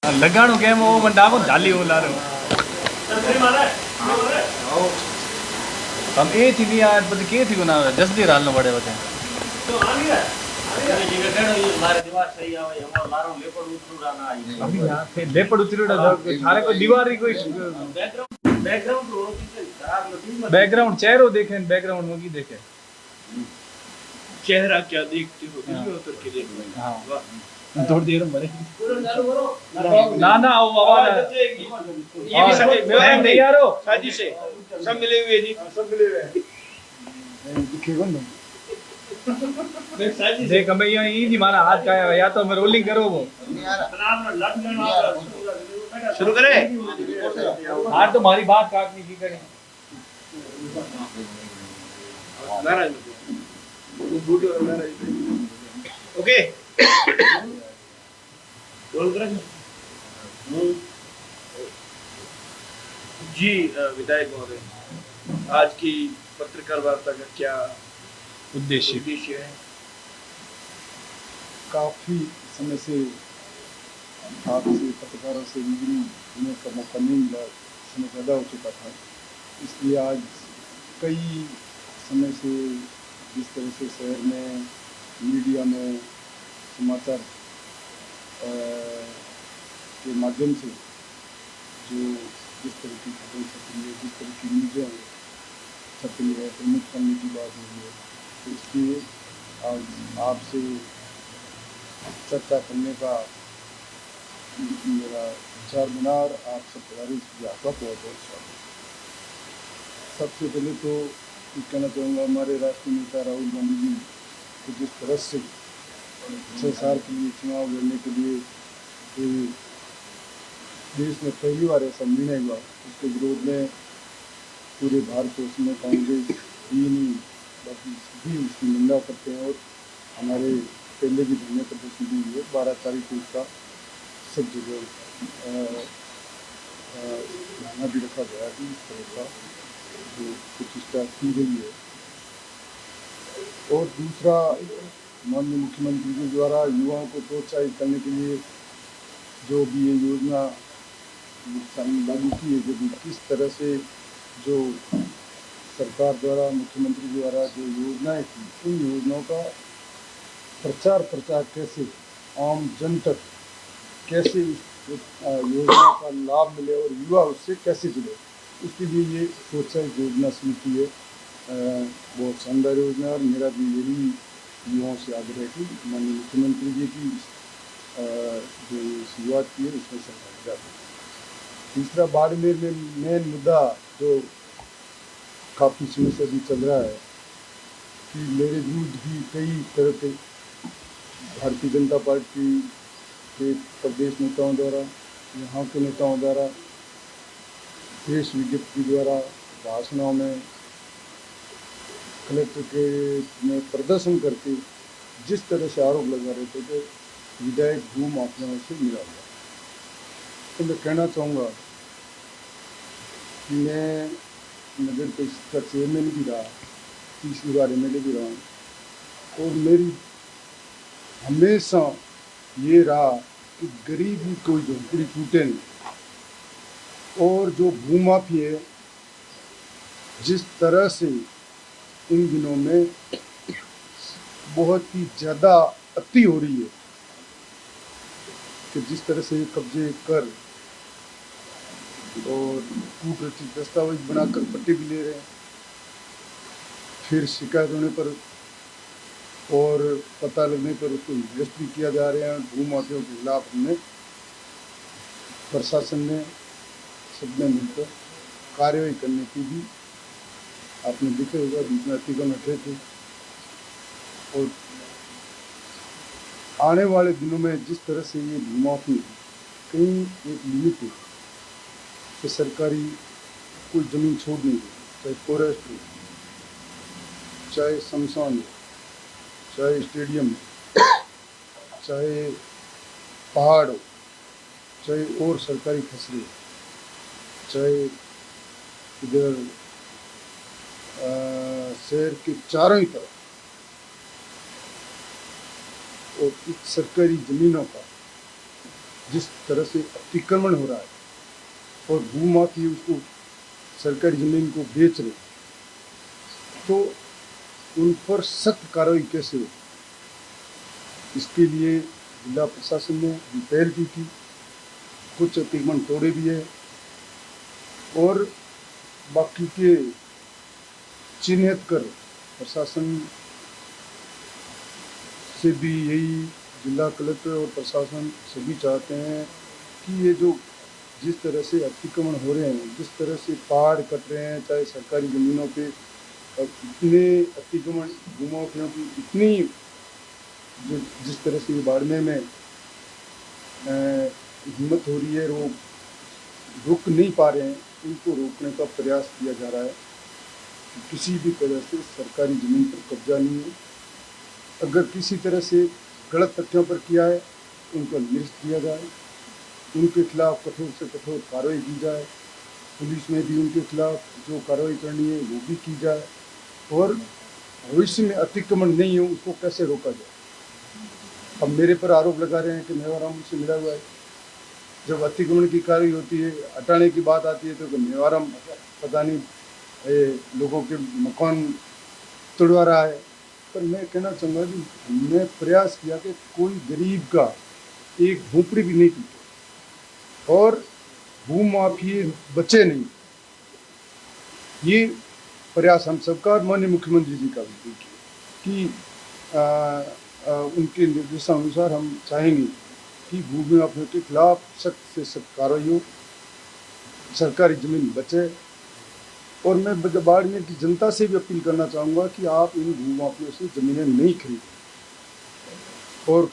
लगाणो केम वो मन डाको झाली वो लारो हम ए थी भी आज बद के थी गुना जल्दी डालनो पड़े बते तो आ गया ये जगह केड़ो ये मारे दीवार सही आवे हमो लारो लेपड़ उतरूड़ा ना आई अभी यहां पे लेपड़ उतरूड़ा थारे को दीवार ही कोई बैकग्राउंड चेहरो देखे बैकग्राउंड में की देखे चेहरा क्या देखते हो इसमें उतर के देखो हां थोड़ी देर में मरे ना ना वो आवाज ये भी सब नहीं यारो साजिश है सब मिले हुए जी सब मिले हुए दिखेगा ना देख हमें ये जी मारा हाथ का या तो मैं रोलिंग करो वो शुरू करें हाथ तो हमारी बात काटने की करें नाराज ओके जी विधायक महोदय, आज की पत्रकार वार्ता का क्या उद्देश्य है? काफ़ी समय से आपसे पत्रकारों से रूबरू होने का मौका नहीं मिला, समय ज़्यादा हो चुका था, इसलिए आज कई समय से जिस तरह से शहर में मीडिया में समाचार के माध्यम से जो जिस तरह की खबरें छप रही है, जिस तरह की न्यूज़ें छप रही है, प्रमुख करने की बात हुई है, तो इसलिए आज आपसे चर्चा करने का मेरा विचार बना और आप सब तैयारी की आपका बहुत बहुत स्वागत। सबसे पहले तो ये कहना चाहूँगा, हमारे राष्ट्रीय नेता राहुल गांधी जी को जिस तरह से 6 साल के लिए चुनाव लड़ने के लिए देश में पहली बार ऐसा निर्णय हुआ, उसके विरोध में पूरे भारत में कांग्रेस ही नहीं बाकी सभी उसकी निंदा करते हैं और हमारे पहले भी धरने प्रदर्शन भी हुए। 12 तारीख को उसका सब जगह ध्यान भी रखा गया कि इस तरह का जो प्रतिष्ठा की गई है। और दूसरा, माननीय मुख्यमंत्री जी द्वारा युवाओं को प्रोत्साहित करने के लिए जो भी ये योजना लागू की है, जो भी किस तरह से जो सरकार द्वारा मुख्यमंत्री द्वारा जो योजनाएं थी, उन योजनाओं का प्रचार कैसे आम जन तक कैसे योजना का लाभ मिले और युवा उससे कैसे जुड़े, उसके लिए ये प्रोत्साहित योजना शुरू की है। बहुत शानदार योजना और मेरा भी यही युवाओं से आग्रह है कि माननीय मुख्यमंत्री जी की जो शुरुआत की है उसमें सरकार जाती है। तीसरा, बाड़मेर में मेन मुद्दा जो काफ़ी समय से भी चल रहा है कि मेरे विरुद्ध भी कई तरह के भारतीय जनता पार्टी के प्रदेश नेताओं द्वारा, यहाँ के नेताओं द्वारा प्रेस विज्ञप्ति द्वारा भाषणों में कलेक्टर के में प्रदर्शन करके जिस तरह से आरोप लगा रहे थे कि विधायक भू माफियाओं से मिला हुआ। तो मैं कहना चाहूँगा कि मैं नगर परिषद का चेयरमैन भी रहा, 30 बार MLA भी रहा, और मेरी हमेशा ये रहा कि गरीबी कोई झोंपड़ी टूटे नहीं। और जो भूमाफिया है, जिस तरह से इन दिनों में बहुत ही ज़्यादा अति हो रही है कि जिस तरह से कब्जे कर और कूटरचित दस्तावेज बनाकर पट्टे भी ले रहे हैं, फिर शिकायत होने पर और पता लगने पर उसको अरेस्ट भी किया जा रहे हैं। भूमाफियाओं के खिलाफ हमने प्रशासन ने सबने मिलकर कार्रवाई करने की भी, आपने देखे होगा बीच में अतिक्रमण हटे थे। और आने वाले दिनों में जिस तरह से ये भूमाफी कहीं एक लिमिट है कि सरकारी कोई ज़मीन छोड़ नहीं है, चाहे फॉरेस्ट हो, चाहे शमशान हो, चाहे स्टेडियम हो, चाहे पहाड़ हो, चाहे और सरकारी फसलें हो, चाहे इधर शहर के चारों ही तरफ, और इस सरकारी ज़मीनों का जिस तरह से अतिक्रमण हो रहा है और भूमाफी उसको सरकारी जमीन को बेच रहे, तो उन पर सख्त कार्रवाई कैसे हो, इसके लिए जिला प्रशासन ने भी पहल की थी, कुछ अतिक्रमण तोड़े भी है और बाकी के चिन्हित कर प्रशासन से भी यही जिला कलेक्टर और प्रशासन सभी चाहते हैं कि ये जो जिस तरह से अतिक्रमण हो रहे हैं, जिस तरह से पहाड़ कट रहे हैं, चाहे सरकारी ज़मीनों पे इतने अतिक्रमण भूमाफियों की इतनी जो जिस तरह से ये बाड़मेर में हिम्मत हो रही है, वो रुक नहीं पा रहे हैं, उनको रोकने का प्रयास किया जा रहा है। किसी भी तरह से सरकारी ज़मीन पर कब्जा नहीं है। अगर किसी तरह से गलत तथ्यों पर किया है उनको निरस्त किया जाए, उनके खिलाफ कठोर से कठोर कार्रवाई की जाए, पुलिस में भी उनके खिलाफ जो कार्रवाई करनी है वो भी की जाए और भविष्य में अतिक्रमण नहीं हो उसको कैसे रोका जाए। अब मेरे पर आरोप लगा रहे हैं कि मेवाराम मुझसे मिला हुआ है। जब अतिक्रमण की कार्रवाई होती है, हटाने की बात आती है तो मेवाराम पता नहीं लोगों के मकान तोड़वा रहा है। पर मैं कहना चाहूँगा कि हमने प्रयास किया कि कोई गरीब का एक झोंपड़ी भी नहीं टूटे और भूमाफिए बचे नहीं। ये प्रयास हम सबका और माननीय मुख्यमंत्री जी का भी कि उनके निर्देशानुसार हम चाहेंगे कि भूमाफियों के खिलाफ सख्त से सख्त कार्रवाई हो, सरकारी ज़मीन बचे। और मैं बाड़मेर की जनता से भी अपील करना चाहूँगा कि आप इन भूमाफियों से ज़मीनें नहीं खरीदें और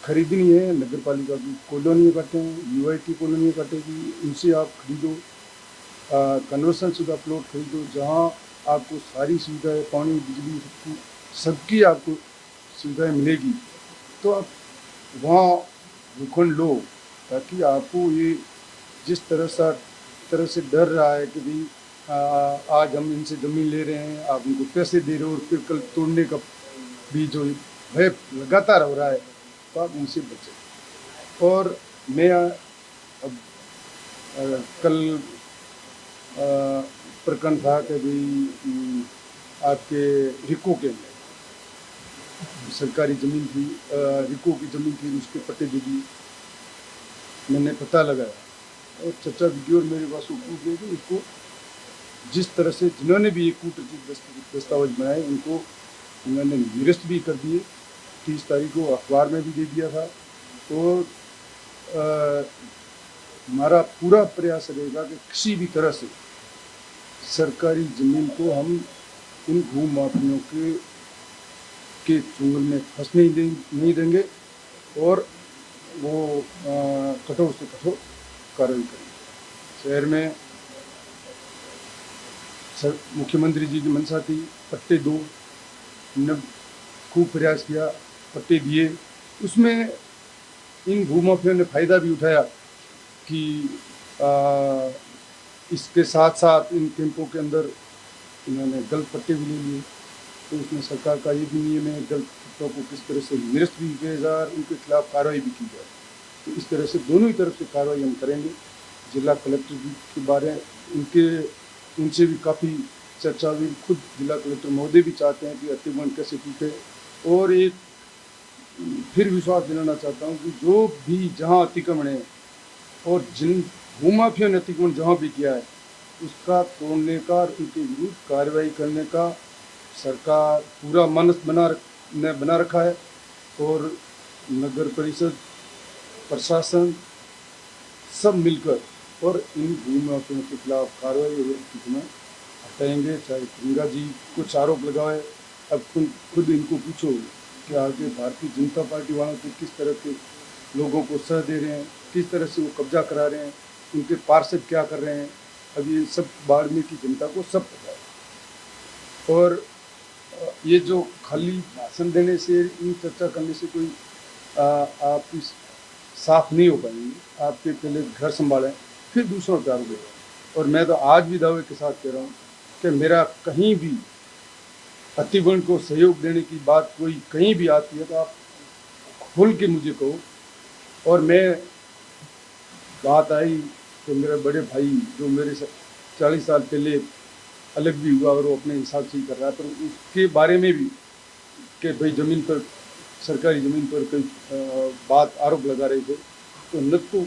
खरीदनी है नगर पालिका की कॉलोनियाँ कटे हैं, यूआईटी कॉलोनियाँ कटेगी, उनसे आप खरीदो, कन्वर्सन शुदा प्लॉट खरीदो जहाँ आपको सारी सुविधाएं, पानी, बिजली सबकी आपको सुविधाएं मिलेगी। तो आप वहाँ भूखंड लो ताकि आपको ये जिस तरह से डर रहा है कि भाई आज हम इनसे ज़मीन ले रहे हैं, आप उनको पैसे दे रहे हो और फिर कल तोड़ने का भी जो भय लगातार हो रहा है, तो आप उनसे बचें। और मैं अब कल प्रकरण था कि भाई आपके रिको के अंदर सरकारी ज़मीन थी, रिको की ज़मीन थी, उसके पट्टे दे दिए। मैंने पता लगाया और चर्चा की और मेरे पास वो पूछ गए कि उसको जिस तरह से जिन्होंने भी एक कूटनीतिक दस्तावेज बनाए उनको उन्होंने निरस्त भी कर दिए। 30 तारीख को अखबार में भी दे दिया था। और हमारा पूरा प्रयास रहेगा कि किसी भी तरह से सरकारी ज़मीन को हम इन भूमाफियों के चुंगल में फंसने नहीं देंगे और वो कठोर से कठोर कार्रवाई करेंगे। शहर में मुख्यमंत्री जी की मंशा थी पट्टे दो, हमने खूब प्रयास किया, पट्टे दिए। उसमें इन भूमाफियों ने फ़ायदा भी उठाया कि इसके साथ साथ इन कैंपों के अंदर इन्होंने गलत पट्टे भी ले लिए। तो उसमें सरकार का ये भी नियम है गलत पट्टों को किस तरह से निरस्त भी किया जाए, उनके खिलाफ कार्रवाई भी की जाए। तो इस तरह से दोनों ही तरफ से कार्रवाई हम करेंगे। जिला कलेक्टर जी के बारे उनसे भी काफ़ी चर्चा हुई। खुद जिला कलेक्टर महोदय भी चाहते हैं कि अतिक्रमण कैसे टूटे। और एक फिर विश्वास दिलाना चाहता हूँ कि जो भी जहाँ अतिक्रमण है और जिन भूमाफियों ने अतिक्रमण जहाँ भी किया है उसका तोड़ने का और उनके विरुद्ध कार्रवाई करने का सरकार पूरा मानस बना रखा है। और नगर परिषद, प्रशासन सब मिलकर और इन भूमाफियों के खिलाफ कार्रवाई और अतिक्रमण हटाएंगे। चाहे गंगा जी कुछ आरोप लगाए, अब खुद इनको पूछो कि आगे भारतीय जनता पार्टी वालों को किस तरह के लोगों को सह दे रहे हैं, किस तरह से वो कब्जा करा रहे हैं, उनके पार्षद क्या कर रहे हैं। अब ये सब बाड़मेर की जनता को सब पता है। और ये जो खाली भाषण देने से, इन चर्चा करने से कोई आप इस साफ नहीं हो पाएंगे। आपके पहले घर संभालें फिर दूसरों पे आरोप लगाएं। और मैं तो आज भी दावे के साथ कह रहा हूँ कि मेरा कहीं भी अतिक्रमण को सहयोग देने की बात कोई कहीं भी आती है तो आप खुल के मुझे कहो। और मैं बात आई कि मेरे बड़े भाई जो मेरे से 40 साल पहले अलग भी हुआ और वो अपने हिसाब से ही कर रहा था, तो उसके बारे में भी कि भाई ज़मीन पर, सरकारी ज़मीन पर कोई बात आरोप लगा रहे थे। तो न तो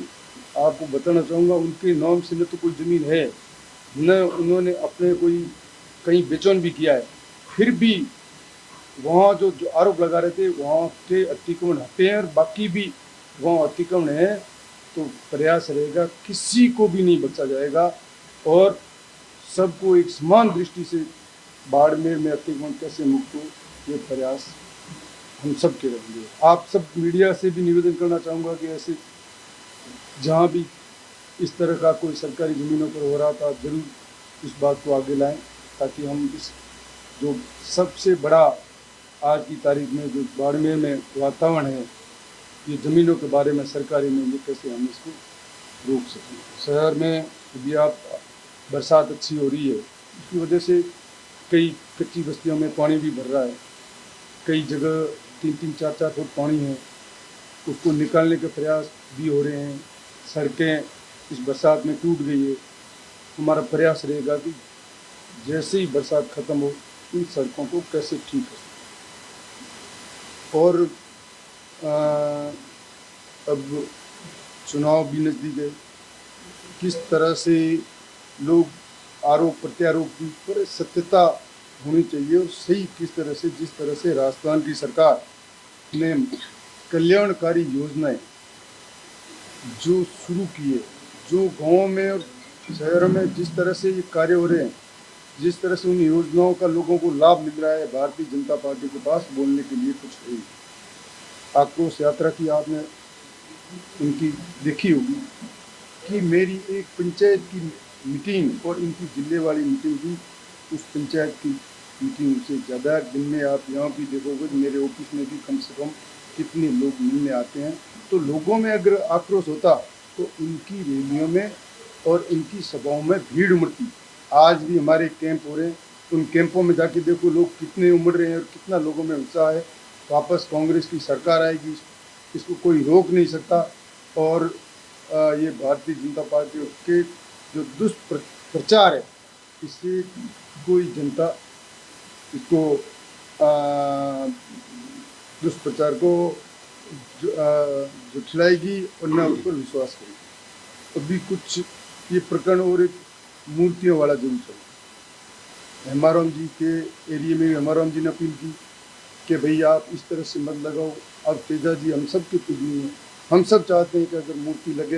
आपको बताना चाहूँगा उनके नाम से न तो कोई ज़मीन है, न उन्होंने अपने कोई कहीं बेचौन भी किया है, फिर भी वहाँ जो आरोप लगा रहे थे वहाँ के अतिक्रमण हटे हैं और बाकी भी वहाँ अतिक्रमण है। तो प्रयास रहेगा किसी को भी नहीं बचा जाएगा और सबको एक समान दृष्टि से बाड़मेर में अतिक्रमण कैसे मुक्त हो, ये प्रयास हम सब के रहेंगे। आप सब मीडिया से भी निवेदन करना चाहूँगा कि ऐसे जहाँ भी इस तरह का कोई सरकारी ज़मीनों पर हो रहा था जरूर इस बात को आगे लाएं, ताकि हम इस जो सबसे बड़ा आज की तारीख में जो बाड़मेर में वातावरण है, ये ज़मीनों के बारे में सरकारी में ये कैसे हम इसको रोक सकें। शहर में अभी आप बरसात अच्छी हो रही है, उसकी वजह से कई कच्ची बस्तियों में पानी भी भर रहा है, कई जगह 3-3, 4-4 फुट पानी है, उसको निकालने के प्रयास भी हो रहे हैं। सड़कें इस बरसात में टूट गई है। हमारा प्रयास रहेगा कि जैसे ही बरसात ख़त्म हो इन सड़कों को कैसे ठीक हो सके। और अब चुनाव भी नज़दीक है, किस तरह से लोग आरोप प्रत्यारोप की पर सत्यता होनी चाहिए और सही किस तरह से, जिस तरह से राजस्थान की सरकार ने कल्याणकारी योजनाएं जो शुरू किए, जो गाँव में और शहरों में जिस तरह से ये कार्य हो रहे हैं, जिस तरह से उन योजनाओं का लोगों को लाभ मिल रहा है, भारतीय जनता पार्टी के पास बोलने के लिए कुछ है। आक्रोश यात्रा की आपने उनकी देखी होगी कि मेरी एक पंचायत की मीटिंग और इनकी जिले वाली मीटिंग भी उस पंचायत की मीटिंग से ज़्यादा। दिन में आप यहाँ भी देखोगे मेरे ऑफिस में भी कम से कम कितने लोग मिलने आते हैं। तो लोगों में अगर आक्रोश होता तो इनकी रैलियों में और इनकी सभाओं में भीड़ उमड़ती। आज भी हमारे कैंप हो रहे हैं, उन कैंपों में जाके देखो लोग कितने उमड़ रहे हैं और कितना लोगों में उत्साह है। वापस कांग्रेस की सरकार आएगी, इसको कोई रोक नहीं सकता। और ये भारतीय जनता पार्टी के जो दुष्प्रचार है, इससे कोई जनता इसको दुष्प्रचार को जुटलाएगी और न उस पर विश्वास करेगी। अभी कुछ ये प्रकरण और एक मूर्तियों वाला जरूर चल। हेमाराम जी के एरिया में हेमाराम जी ने अपील की कि भाई आप इस तरह से मत लगाओ। अब तेजा जी हम सब की पूजनीय हैं, हम सब चाहते हैं कि अगर मूर्ति लगे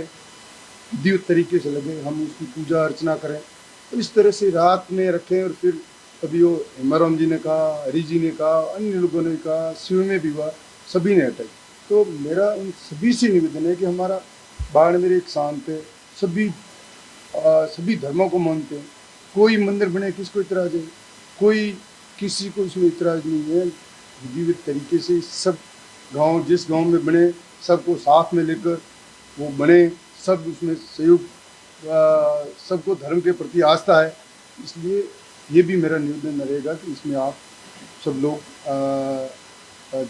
दिव्य तरीके से लगे, हम उसकी पूजा अर्चना करें, तो इस तरह से रात में रखें। और फिर अभी वो हेमाराम जी ने कहा, हरी जी ने कहा, अन्य लोगों ने कहा, शिव में भी हुआ, सभी ने हटाई। तो मेरा उन सभी से निवेदन है कि हमारा बाड़मेर एक शांत है, सभी धर्मों को मानते हैं, कोई मंदिर बने किसको इतराज है, कोई किसी को इसमें इतराज नहीं है। विधिवत तरीके से सब गांव जिस गांव में बने सबको साथ में लेकर वो बने, सब उसमें सहयोग, सबको धर्म के प्रति आस्था है। इसलिए ये भी मेरा निवेदन रहेगा कि इसमें आप सब लोग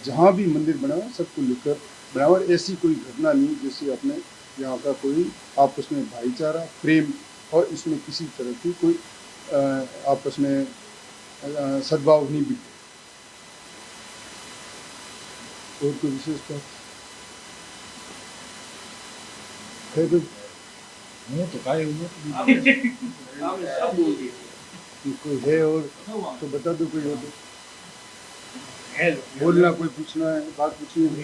जहाँ भी मंदिर बना सबको लेकर बनाओ। और ऐसी कोई घटना नहीं जिससे अपने यहाँ का कोई आपस में भाईचारा, प्रेम और इसमें किसी तरह की कोई आपस में सद्भाव नहीं बिगड़े। और कोई विशेष बात है कोई? હું તો કાંઈ એવું નથી आपने सब बोल दिया। कोई है और तो बता दो, कोई हो तो बोलना, कोई पूछना है, बात पूछनी है। अरे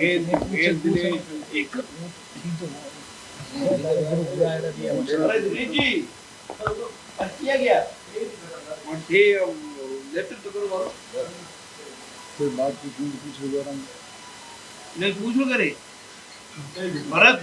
दिलीप जी, किया गया ये लेटर तो करो मारो। कोई बात पूछ वगैरह नहीं पूछो करे भरत